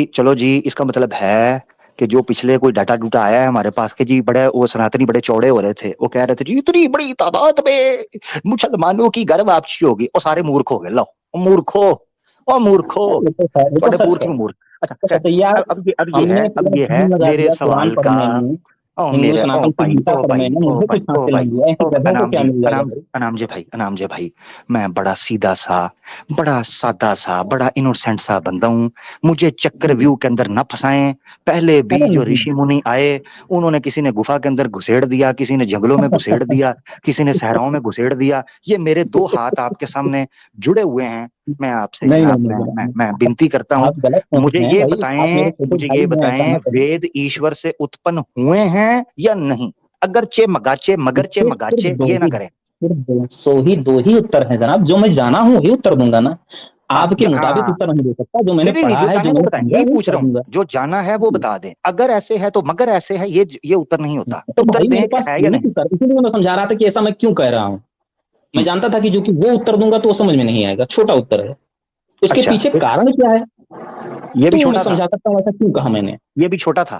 Speaker 1: चलो जी, इसका मतलब है कि जो पिछले कोई डाटा डूटा आया है हमारे पास के जी, बड़े वो सनातनी बड़े चौड़े हो रहे थे, वो कह रहे थे जी इतनी बड़ी तादाद में मुसलमानों की गर्भ वापसी होगी, और सारे मूर्ख हो गए, लो मूर्खो, ओ मूर्खो,
Speaker 2: ये तो
Speaker 1: थोड़े
Speaker 2: सच
Speaker 1: मूर्ख
Speaker 2: है।
Speaker 1: भी मूर्ख। अच्छा
Speaker 2: तो
Speaker 1: खैर,
Speaker 2: सच है यार, हमने
Speaker 1: अब
Speaker 2: पूरा
Speaker 1: ये है
Speaker 2: दिन लगा
Speaker 1: मेरे
Speaker 2: दिया कुरान
Speaker 1: सवाल का,
Speaker 2: पढ़ने में,
Speaker 1: ओ
Speaker 2: हिंदू
Speaker 1: मेरे,
Speaker 2: सनातन की गीता पढ़ने में, मुझे कुछ
Speaker 1: ओ
Speaker 2: हासिल
Speaker 1: भाई,
Speaker 2: नहीं हुआ, ऐसे
Speaker 1: ओ
Speaker 2: गधों को
Speaker 1: अनाम
Speaker 2: क्या
Speaker 1: जी,
Speaker 2: मिल जाएगा भाई।
Speaker 1: अनाम जी भाई, मैं बड़ा सीधा सा, बड़ा सादा सा, बड़ा इनोसेंट सा बंदा हूँ, मुझे चक्रव्यूह के अंदर न फंसाएं। पहले भी
Speaker 2: अरे
Speaker 1: जो
Speaker 2: नहीं,
Speaker 1: ऋषि मुनि आए, उन्होंने किसी ने गुफा के अंदर घुसेड़ दिया, किसी ने जंगलों में घुसेड़ दिया, किसी ने सहराओं में घुसेड़ दिया, ये मेरे 2 हाथ आपके सामने जुड़े हुए हैं, मैं आपसे
Speaker 2: नहीं
Speaker 1: आप
Speaker 2: नहीं नहीं
Speaker 1: मैं विनती करता हूँ,
Speaker 2: आप गलत समझ
Speaker 1: मुझे
Speaker 2: रहे हैं
Speaker 1: ये
Speaker 2: भाई, आप मेरे छोटे
Speaker 1: मुझे
Speaker 2: भाई
Speaker 1: ये
Speaker 2: हैं, ऐसा
Speaker 1: बताएं,
Speaker 2: मत करिए।
Speaker 1: वेद ईश्वर से उत्पन्न हुए हैं या नहीं? अगरचे मगाचे मगरचे मगाचे ये ना करें।
Speaker 2: सिर्फ दो ही उत्तर है जनाब, जो मैं जाना हूँ वही उत्तर दूंगा ना।
Speaker 1: हाँ
Speaker 2: आपके मुताबिक
Speaker 1: हाँ,
Speaker 2: उत्तर नहीं दे सकता, जो मैंने
Speaker 1: नहीं नहीं नहीं,
Speaker 2: पढ़ा
Speaker 1: जो
Speaker 2: है,
Speaker 1: चाहे
Speaker 2: जो
Speaker 1: वो
Speaker 2: मैंने
Speaker 1: बताएं,
Speaker 2: समझा
Speaker 1: यही
Speaker 2: है, वही
Speaker 1: पूछ
Speaker 2: उत्तर
Speaker 1: रहा हूँ।
Speaker 2: दूंगा।
Speaker 1: जो जाना है वो बता दें, अगर ऐसे है तो मगर ऐसे है, ये उत्तर नहीं होता।
Speaker 2: तो
Speaker 1: उत्तर
Speaker 2: भाई मेरे
Speaker 1: दें कि
Speaker 2: पास
Speaker 1: है या
Speaker 2: सीमित
Speaker 1: नहीं।
Speaker 2: उत्तर, इसीलिए मैं समझा रहा था कि ऐसा मैं क्यों कह रहा हूँ। मैं
Speaker 1: हम्म,
Speaker 2: जानता था कि जो कि वो उत्तर दूंगा तो वो समझ में नहीं आएगा, छोटा उत्तर है। उसके
Speaker 1: अच्छा,
Speaker 2: पीछे कारण क्या है
Speaker 1: ये भी
Speaker 2: तो मैं
Speaker 1: छोटा था,
Speaker 2: समझा सकता हूँ, ऐसा क्यों कहा मैंने।
Speaker 1: ये भी छोटा था।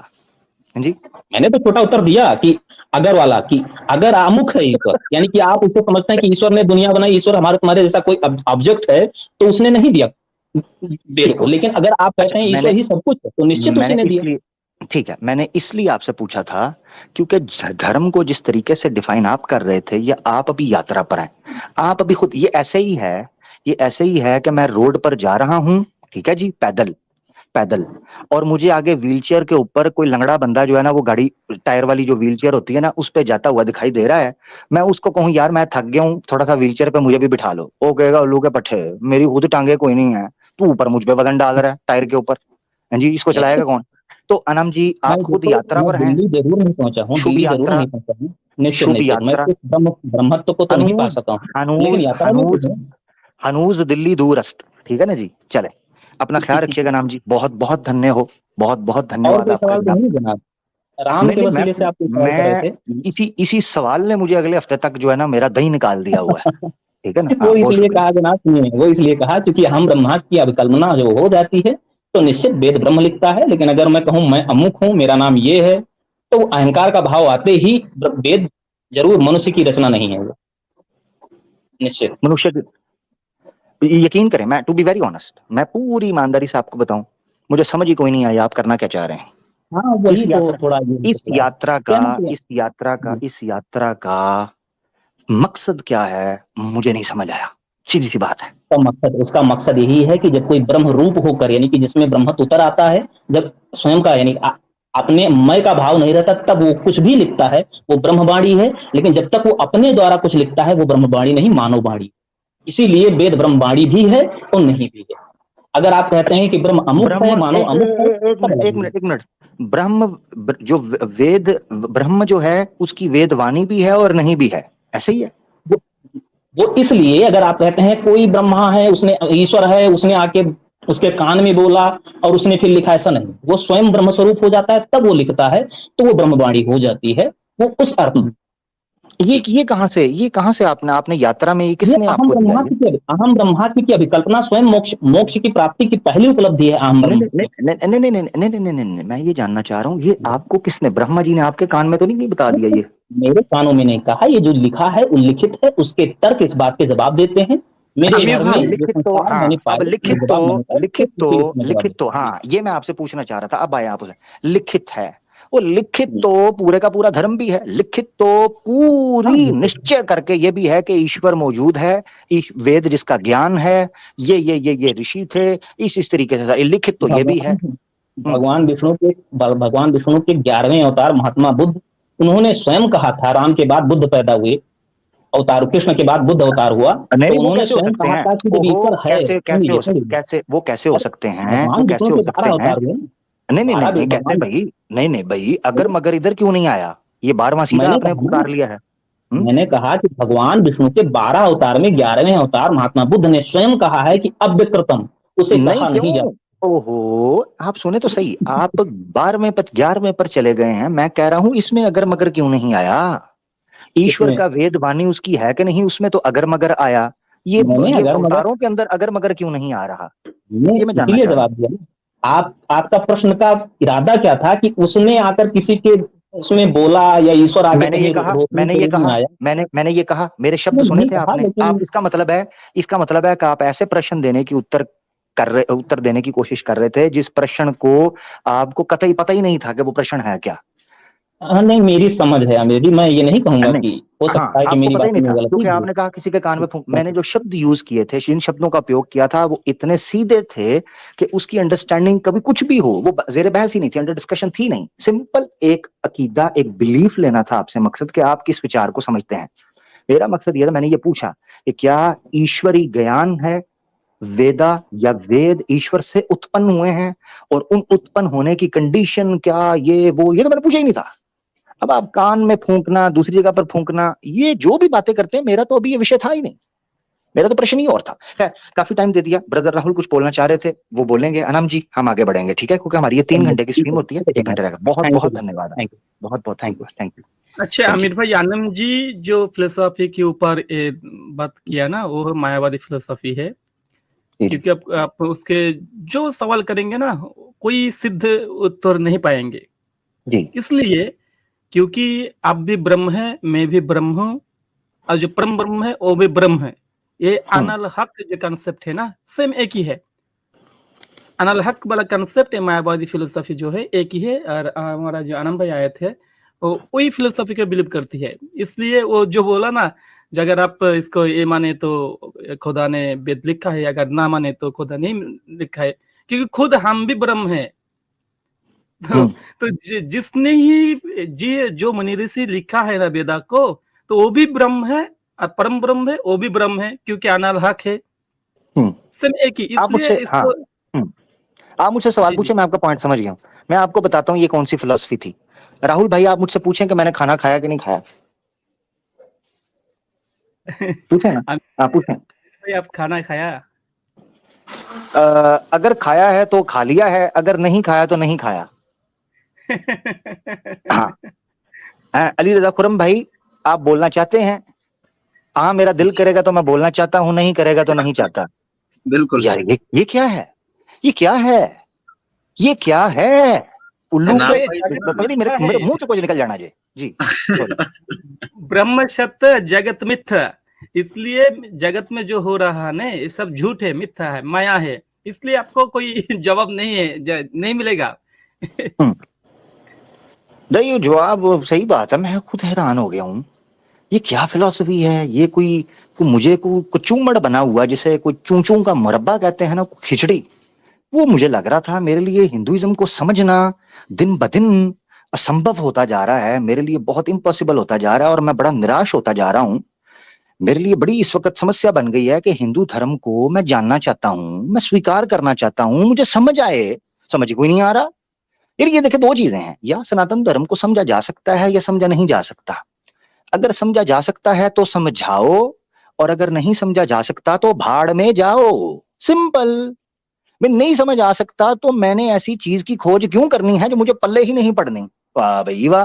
Speaker 1: हाँ जी,
Speaker 2: मैंने तो छोटा उत्तर दिया कि अगर वाला, कि अगर आमुख है ईश्वर, यानी कि आप उसको समझते हैं कि ईश्वर ने दुनिया बनाई, ईश्वर हमारे तुम्हारे जैसा कोई ऑब्जेक्ट है, तो उसने नहीं दिया वेद
Speaker 1: ठीक
Speaker 2: को।
Speaker 1: है।
Speaker 2: लेकिन अगर आप
Speaker 1: अच्छा,
Speaker 2: कहते हैं ईश्वर ही सब कुछ है, तो निश्चित उसी
Speaker 1: मैंने
Speaker 2: ने दिया।
Speaker 1: इसलिए ठीक है, मैंने इसलिए आपसे पूछा था क्योंकि धर्म को जिस तरीके से डिफाइन आप कर रहे थे, ये आप अभी यात्रा पर हैं। आप अभी खुद ये ऐसे ही है, ये ऐसे ही है कि मैं रोड पर जा रहा हूं, ठीक है जी, पैदल पैदल, और मुझे आगे व्हीलचेयर के ऊपर कोई लंगड़ा बंदा जो है ना, वो गाड़ी टायर वाली जो व्हीलचेयर होती है ना, उस पे जाता हुआ दिखाई दे रहा है। मैं उसको कहूं यार मैं थक गया हूँ, थोड़ा सा व्हीलचेयर पे मुझे भी बिठा लो, वो कहेगा उल्लू के पट्टे, मेरी खुद टांगे कोई नहीं है, तू ऊपर मुझ पे वजन डाल रहा है टायर के ऊपर। हाँ जी, इसको चलाएगा कौन? तो अनम जी,
Speaker 2: मैं
Speaker 1: आप खुद
Speaker 2: देखो,
Speaker 1: यात्रा
Speaker 2: मैं
Speaker 1: पर हैं।
Speaker 2: दिल्ली जरूर नहीं पहुंचा हूँ,
Speaker 1: शुभ
Speaker 2: दिल्ली जरूर
Speaker 1: यात्रा,
Speaker 2: नहीं पहुंचा हूँ। निश्चित
Speaker 1: शुभ
Speaker 2: निश्चित मैं
Speaker 1: यात्रा।
Speaker 2: तो ब्रह्मत्व को तो नहीं पा
Speaker 1: हनूज
Speaker 2: सका हूँ, लेकिन
Speaker 1: हनूज
Speaker 2: यात्रा में
Speaker 1: हनूज
Speaker 2: तो
Speaker 1: हनूज दिल्ली दूरस्त, ठीक है ना जी, चले। अपना ख्याल
Speaker 2: है।
Speaker 1: रखिएगा नाम जी, बहुत बहुत धन्य हो, बहुत बहुत
Speaker 2: और
Speaker 1: धन्यवाद
Speaker 2: कोई
Speaker 1: आपका
Speaker 2: सवाल तो
Speaker 1: जनाब।
Speaker 2: नहीं जनाब? राम
Speaker 1: नहीं
Speaker 2: के
Speaker 1: नहीं,
Speaker 2: वसीले से आप कोई सवाल कर रहे
Speaker 1: मैं
Speaker 2: थे?
Speaker 1: इसी इसी सवाल ने मुझे अगले हफ्ते तक जो है ना मेरा दही निकाल दिया हुआ है। ठीक है ना,
Speaker 2: वो
Speaker 1: हाँ, बहुत
Speaker 2: इसलिए
Speaker 1: शुक्रिया।
Speaker 2: कहा जनाब, सुनिए, वो इसलिए कहा क्योंकि हम ब्रह्मास्त्र की अभिकल्पना जो हो जाती है तो निश्चित वेद ब्रह्म लिखता है। लेकिन अगर मैं कहूं मैं अमुक हूं, मेरा नाम ये है, तो अहंकार का भाव आते ही वेद जरूर मनुष्य की रचना नहीं है वो, निश्चित।
Speaker 1: मनुष्य यकीन करें, मैं टू बी वेरी ऑनेस्ट, मैं पूरी ईमानदारी से आपको बताऊं, मुझे समझ ही कोई नहीं आया आप करना क्या चाह रहे हैं।
Speaker 2: हाँ
Speaker 1: इस
Speaker 2: वही तो
Speaker 1: यात्रा
Speaker 2: थोड़ा ये
Speaker 1: इस
Speaker 2: थोड़ा
Speaker 1: यात्रा का
Speaker 2: कहना चाहिए।
Speaker 1: इस यात्रा का इस यात्रा का मकसद क्या है, मुझे नहीं समझ आया, सीधी सी बात है।
Speaker 2: उसका मकसद यही है कि जब कोई ब्रह्म रूप होकर, यानी कि जिसमें ब्रह्मत्व उतर आता है, जब स्वयं का यानी अपने मय का भाव नहीं रहता, तब वो कुछ भी लिखता है वो ब्रह्मवाणी है। लेकिन जब तक वो अपने द्वारा कुछ लिखता है वो ब्रह्मवाणी नहीं, मानववाणी। इसीलिए वेद ब्रह्मवाणी भी है और नहीं भी है। अगर आप कहते
Speaker 1: अच्छा,
Speaker 2: हैं कि ब्रह्म अमुक है,
Speaker 1: ब्रह्म
Speaker 2: मानो
Speaker 1: एक
Speaker 2: अमुक है,
Speaker 1: एक
Speaker 2: तब
Speaker 1: मिनट
Speaker 2: अलग
Speaker 1: एक
Speaker 2: है।
Speaker 1: मिनट एक मिनट, ब्रह्म जो वेद ब्रह्म जो है उसकी वेदवाणी भी है और नहीं भी है, ऐसे ही है।
Speaker 2: वो, वो इसलिए, अगर आप कहते हैं कोई ब्रह्मा है, उसने ईश्वर है, उसने आके उसके कान में बोला और उसने फिर लिखा, ऐसा नहीं। वो स्वयं ब्रह्म स्वरूप हो जाता है तब वो लिखता है, तो वो ब्रह्मवाणी हो जाती है, वो उस अर्थ में। जी।
Speaker 1: ये कहाँ से आपने आपने यात्रा में ये
Speaker 2: ये
Speaker 1: किसने
Speaker 2: अहम
Speaker 1: आपको दिया ये?
Speaker 2: ब्रह्मास्मि की अभिकल्पना स्वयं मोक्ष की प्राप्ति की पहली उपलब्धि है अहम
Speaker 1: नहीं
Speaker 2: ब्रह्म
Speaker 1: नहीं
Speaker 2: की।
Speaker 1: नहीं नहीं नहीं नहीं नहीं नहीं नहीं नहीं नहीं, मैं ये जानना चाह रहा हूँ, ये आपको किसने, ब्रह्मा जी ने आपके कान में तो नहीं बता दिया ये?
Speaker 2: मेरे कानों में नहीं कहा, ये जो लिखा है उल्लिखित है, उसके तर्क इस बात के जवाब देते हैं। मेरे
Speaker 3: आमिर
Speaker 2: घर
Speaker 1: अब
Speaker 2: में
Speaker 3: भाई,
Speaker 2: जो
Speaker 1: लिखित तो
Speaker 2: संस्कार
Speaker 1: हाँ,
Speaker 2: मैंने
Speaker 1: अब
Speaker 2: पाए, ये जवाब मैंने पाया, तो इसीलिए इसमें जवाब
Speaker 1: लिखित तो
Speaker 2: देते हैं।
Speaker 1: हाँ, ये मैं आपसे पूछना चाह रहा था, अब आए आप उसे। लिखित है, वो लिखित
Speaker 2: जी।
Speaker 1: तो पूरे का पूरा धर्म भी है, लिखित तो
Speaker 2: हाँ
Speaker 1: पूरी
Speaker 2: बिल्कुल।
Speaker 1: निश्चय करके ये भी है कि ईश्वर मौजूद है, वेद जिसका ज्ञान है, ये ऋषि थे, इस तरीके से लिखित तो ये भी है।
Speaker 2: भगवान
Speaker 1: हम्म,
Speaker 2: भगवान विष्णु के 11वें अवतार महात्मा बुद्ध, उन्होंने स्वयं कहा था, राम के बाद बुद्ध पैदा हुए, अवतार कृष्ण के बाद बुद्ध अवतार हुआ,
Speaker 1: नहीं
Speaker 2: तो
Speaker 1: नहीं, वो
Speaker 2: उन्होंने
Speaker 1: कैसे हो
Speaker 2: स्वयं
Speaker 1: सकते
Speaker 2: कहा
Speaker 1: हैं?
Speaker 2: था कि जब
Speaker 1: ओहो,
Speaker 2: ईश्वर है,
Speaker 1: कैसे
Speaker 2: सुन लीजिए सुन लीजिए।
Speaker 1: कैसे वो कैसे हो
Speaker 2: अरे
Speaker 1: सकते हैं, वो
Speaker 2: भगवान विष्णु
Speaker 1: कैसे हो
Speaker 2: के
Speaker 1: सकते
Speaker 2: 12
Speaker 1: हैं?
Speaker 2: अवतार हुए ना,
Speaker 1: नहीं नहीं नहीं नहीं, कैसे
Speaker 2: भगवान।
Speaker 1: भाई? नहीं नहीं भाई, अगर मगर इधर क्यों नहीं आया? ये 12वां सीधा
Speaker 2: मैंने
Speaker 1: आपने
Speaker 2: कहा ना,
Speaker 1: उतार लिया है। हम्म?
Speaker 2: मैंने कहा कि भगवान विष्णु के 12 अवतार में 11वें अवतार महात्मा बुद्ध ने स्वयं कहा है कि अव्यकृतम, उसे
Speaker 1: नहीं
Speaker 2: कहा नहीं जा।
Speaker 1: क्यों? ओहो, आप सुने तो सही, आप 12वें पर 11वें पर चले गए हैं, मैं कह रहा हूं इसमें अगर मगर क्यों नहीं आया? ईश्वर
Speaker 2: इसमें
Speaker 1: का वेद वाणी उसकी है कि नहीं, उसमें तो अगर मगर आया।
Speaker 2: मैंने
Speaker 1: ये
Speaker 2: अगर मगर
Speaker 1: अवतारों के अंदर अगर मगर क्यों नहीं आ रहा?
Speaker 2: ने
Speaker 1: ये मैं जानना
Speaker 2: इसीलिए
Speaker 1: चाह रहा हूँ।
Speaker 2: जवाब दिया ना। आपका प्रश्न का इरादा क्या था कि उसने आकर किसी के उसमें बोला, या ईश्वर आके
Speaker 1: मैंने ये
Speaker 2: कहीं
Speaker 1: कहा
Speaker 2: रोशनी
Speaker 1: मैंने ये
Speaker 2: स्वरूप में
Speaker 1: कहा
Speaker 2: आया?
Speaker 1: मैंने ये कहा, मेरे शब्द
Speaker 2: मैं
Speaker 1: सुने
Speaker 2: नहीं
Speaker 1: थे
Speaker 2: कहा,
Speaker 1: आपने? आप
Speaker 2: लेकिन
Speaker 1: इसका मतलब है कि आप ऐसे प्रश्न देने की उत्तर देने की कोशिश कर रहे थे जिस प्रश्न को आपको कतई पता ही नहीं था कि वो प्रश्न है क्या।
Speaker 2: हाँ नहीं, मेरी समझ है, मेरी, मैं ये नहीं कहूंगा
Speaker 1: नहीं,
Speaker 2: कि हो
Speaker 1: हाँ,
Speaker 2: सकता है कि
Speaker 1: आपको
Speaker 2: मेरी
Speaker 1: पता ही
Speaker 2: बातों
Speaker 1: नहीं
Speaker 2: में
Speaker 1: था
Speaker 2: गलती
Speaker 1: क्योंकि
Speaker 2: भी
Speaker 1: आपने कहा किसी के कान में फूंक,
Speaker 2: हो।
Speaker 1: मैंने जो शब्द यूज किए थे, जिन शब्दों का उपयोग किया था, वो इतने सीधे थे कि उसकी अंडरस्टैंडिंग कभी कुछ भी हो, वो जेर बहस ही नहीं थी, अंडर डिस्कशन थी नहीं, सिंपल एक अकीदा, एक बिलीफ लेना था आपसे मकसद, कि आप किस विचार को समझते हैं। मेरा मकसद यह था, मैंने ये पूछा कि क्या ईश्वरी ज्ञान है, वेदा या वेद ईश्वर से उत्पन्न हुए हैं, और उन उत्पन्न होने की कंडीशन क्या, ये तो मैंने पूछा ही नहीं था। अब आप कान में फूंकना, दूसरी जगह पर फूंकना, ये जो भी बातें करते हैं, मेरा तो अभी ये विषय था ही नहीं, मेरा तो प्रश्न ही और था। खैर, काफी टाइम दे दिया। ब्रदर राहुल कुछ बोलना चाह रहे थे, वो बोलेंगे। अनम जी, हम आगे बढ़ेंगे, ठीक है, क्योंकि हमारी ये 3 घंटे की स्ट्रीम होती है, 1 घंटे रहेगा। बहुत बहुत धन्यवाद,
Speaker 2: थैंक यू,
Speaker 1: बहुत बहुत
Speaker 2: थैंक यू।
Speaker 1: Thank you.
Speaker 4: अच्छा आमिर भाई, आनंद जी जो फिलोसॉफी के ऊपर बात किया ना, वो मायावादी फिलोसॉफी है। क्योंकि आप उसके जो सवाल करेंगे ना, कोई सिद्ध उत्तर नहीं पाएंगे
Speaker 1: जी।
Speaker 4: इसलिए क्योंकि आप भी ब्रह्म है, मैं भी ब्रह्म हूँ, और जो परम ब्रह्म है वो भी ब्रह्म है। ये अनल हक जो कंसेप्ट है ना, सेम एक ही है। अनल हक वाला कंसेप्ट है, मायावादी फिलोसॉफी जो है एक ही है। और हमारा जो आनंद भाई आए थे, वो वही फिलोसॉफी को बिलीव करती है। इसलिए वो जो बोला ना, अगर आप इसको ये माने तो खुदा ने वेद लिखा है, अगर ना माने तो खुदा नहीं लिखा है, क्योंकि खुद हम भी ब्रह्म है। तो जिसने ही जो मुनि ऋषि लिखा है ना वेदा को, तो वो भी ब्रह्म है, और परम ब्रह्म है, वो भी ब्रह्म है, क्योंकि अनल हक है। सिर्फ एक ही, इसलिए इसको
Speaker 1: आप मुझसे सवाल पूछे, मैं आपका पॉइंट समझ गया हूँ। मैं आपको बताता हूँ ये कौन सी फिलॉसफी थी। राहुल भाई, आप मुझसे पूछें कि मैंने खाना खाया कि नहीं खाया। पूछे ना, आप पूछें।
Speaker 4: भाई आप खाना खाया?
Speaker 1: अगर खाया है तो खा लिया है, अगर नहीं खाया तो नहीं खाया। हाँ, अली रजा खुरम भाई, आप बोलना चाहते हैं? हाँ, मेरा दिल करेगा तो मैं बोलना चाहता हूँ, नहीं करेगा तो नहीं चाहता।
Speaker 3: बिल्कुल
Speaker 1: यार ये क्या है, ये क्या है, ये क्या है? उल्लू मेरे मुंह से कुछ निकल जाना जी।
Speaker 4: ब्रह्म सत्य जगत मिथ्या, इसलिए जगत में जो हो रहा है ना, ये सब झूठ है, मिथ्या है, माया है। इसलिए आपको कोई जवाब नहीं है, नहीं मिलेगा।
Speaker 1: नहीं, जवाब सही बात है। मैं खुद हैरान हो गया हूँ, ये क्या फिलॉसफी है? ये कोई मुझे चूमड़ बना हुआ, जिसे कोई चूचू का मुरब्बा कहते हैं ना, खिचड़ी, वो मुझे लग रहा था। मेरे लिए हिंदुइज्म को समझना दिन ब दिन असंभव होता जा रहा है, मेरे लिए बहुत इम्पॉसिबल होता जा रहा है, और मैं बड़ा निराश होता जा रहा हूँ। मेरे लिए बड़ी इस वक्त समस्या बन गई है कि हिंदू धर्म को मैं जानना चाहता हूँ, मैं स्वीकार करना चाहता हूँ, मुझे समझ आए, समझ कोई नहीं आ रहा। ये देखे, 2 चीजें हैं, या सनातन धर्म को समझा जा सकता है या समझा नहीं जा सकता। अगर समझा जा सकता है तो समझाओ, और अगर नहीं समझा जा सकता तो भाड़ में जाओ। सिंपल। मैं नहीं समझ आ सकता तो मैंने ऐसी चीज की खोज क्यों करनी है जो मुझे पल्ले ही नहीं पड़नी। वाह भाई वाह,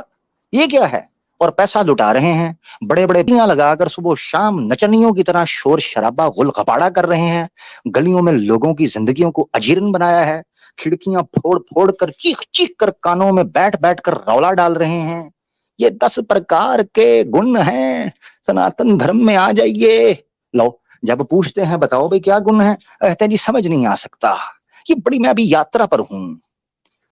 Speaker 1: ये क्या है? और पैसा लुटा रहे हैं, बड़े बड़े लगाकर सुबह शाम नचनियों की तरह शोर शराबा गुल खपाड़ा कर रहे हैं, गलियों में लोगों की जिंदगियों को अजीर्ण बनाया है, खिड़कियां फोड़ फोड़ कर, चीख चीख कर, कानों में बैठ बैठ कर रौला डाल रहे हैं। ये 10 प्रकार के गुण हैं, सनातन धर्म में आ जाइए। लो, जब पूछते हैं बताओ भाई क्या गुण है, कहते हैं जी समझ नहीं आ सकता। ये बड़ी, मैं अभी यात्रा पर हूं,